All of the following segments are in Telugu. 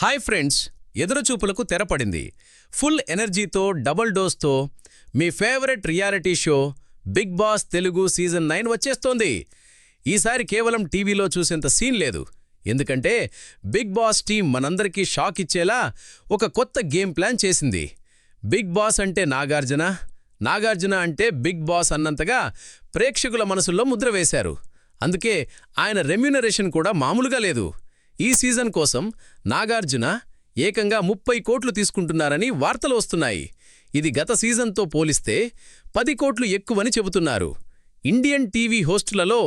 హాయ్ ఫ్రెండ్స్, ఎదురుచూపులకు తెరపడింది. ఫుల్ ఎనర్జీతో డబుల్ డోస్తో మీ favourite reality show Bigg Boss Telugu season 9 వచ్చేస్తోంది. ఈసారి కేవలం టీవీలో చూసేంత సీన్ లేదు. ఎందుకంటే బిగ్ బాస్ టీం మనందరికీ షాక్ ఇచ్చేలా ఒక కొత్త గేమ్ ప్లాన్ చేసింది. బిగ్ బాస్ అంటే నాగార్జున, నాగార్జున అంటే బిగ్ బాస్ అన్నంతగా ప్రేక్షకుల మనసుల్లో ముద్ర వేశారు. అందుకే ఆయన రెమ్యూనరేషన్ కూడా మామూలుగా లేదు. ఈ సీజన్ కోసం నాగార్జున ఏకంగా 30 కోట్లు తీసుకుంటున్నారని వార్తలు వస్తున్నాయి. ఇది గత సీజన్తో పోలిస్తే 10 కోట్లు ఎక్కువని చెబుతున్నారు. ఇండియన్ టీవీ హోస్టులలో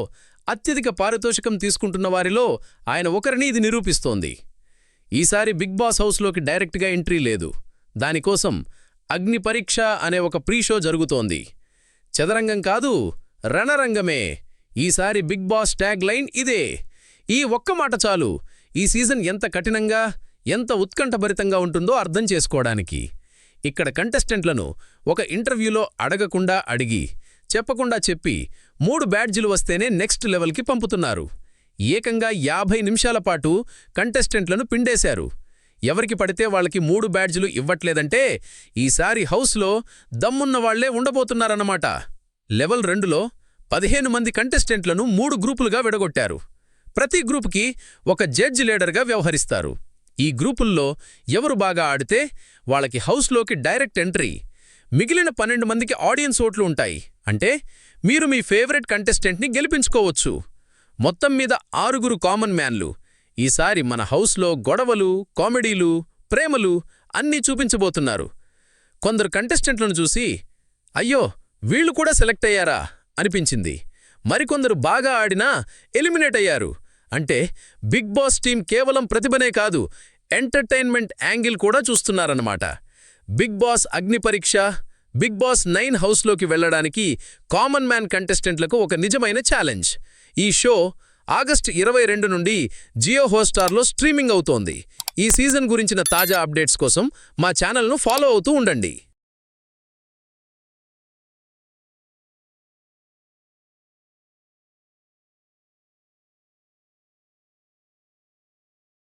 అత్యధిక పారితోషికం తీసుకుంటున్న వారిలో ఆయన ఒకరిని ఇది నిరూపిస్తోంది. ఈసారి బిగ్ బాస్ హౌస్లోకి డైరెక్ట్గా ఎంట్రీ లేదు. దానికోసం అగ్ని పరీక్ష అనే ఒక ప్రీ-షో జరుగుతోంది. చదరంగం కాదు, రణరంగమే. ఈసారి బిగ్ బాస్ ట్యాగ్ లైన్ ఇదే. ఈ ఒక్క మాట చాలు ఈ సీజన్ ఎంత కఠినంగా, ఎంత ఉత్కంఠభరితంగా ఉంటుందో అర్థం చేసుకోవడానికి. ఇక్కడ కంటెస్టెంట్లను ఒక ఇంటర్వ్యూలో అడగకుండా అడిగి, చెప్పకుండా చెప్పి 3 బ్యాడ్జీలు వస్తేనే నెక్స్ట్ లెవెల్కి పంపుతున్నారు. ఏకంగా 50 నిమిషాల పాటు కంటెస్టెంట్లను పిండేశారు. ఎవరికి పడితే వాళ్ళకి 3 బ్యాడ్జీలు ఇవ్వట్లేదంటే ఈసారి హౌస్లో దమ్మున్న వాళ్లే ఉండబోతున్నారన్నమాట. లెవెల్ 2లో 15 మంది కంటెస్టెంట్లను 3 గ్రూపులుగా విడగొట్టారు. ప్రతి గ్రూపుకి ఒక జడ్జి లీడర్గా వ్యవహరిస్తారు. ఈ గ్రూపుల్లో ఎవరు బాగా ఆడితే వాళ్ళకి హౌస్లోకి డైరెక్ట్ ఎంట్రీ. మిగిలిన 12 మందికి ఆడియన్స్ ఓట్లు ఉంటాయి. అంటే మీరు మీ ఫేవరెట్ కంటెస్టెంట్ని గెలిపించుకోవచ్చు. మొత్తం మీద 6 కామన్ మ్యాన్లు. ఈసారి మన హౌస్లో గొడవలు, కామెడీలు, ప్రేమలు అన్నీ చూపించబోతున్నారు. కొందరు కంటెస్టెంట్లను చూసి అయ్యో వీళ్లు కూడా సెలెక్ట్ అయ్యారా అనిపించింది. మరికొందరు బాగా ఆడినా ఎలిమినేట్ అయ్యారు. అంటే బిగ్ బాస్ టీం కేవలం ప్రతిభనే కాదు, ఎంటర్టైన్మెంట్ యాంగిల్ కూడా చూస్తున్నారన్నమాట. బిగ్ బాస్ అగ్ని పరీక్ష, బిగ్ బాస్ 9 హౌస్లోకి వెళ్లడానికి కామన్ మ్యాన్ కంటెస్టెంట్లకు ఒక నిజమైన ఛాలెంజ్. ఈ షో ఆగస్టు 22 నుండి జియో హాట్‌స్టార్లో స్ట్రీమింగ్ అవుతోంది. ఈ సీజన్ గురించిన తాజా అప్డేట్స్ కోసం మా ఛానల్ను ఫాలో అవుతూ ఉండండి.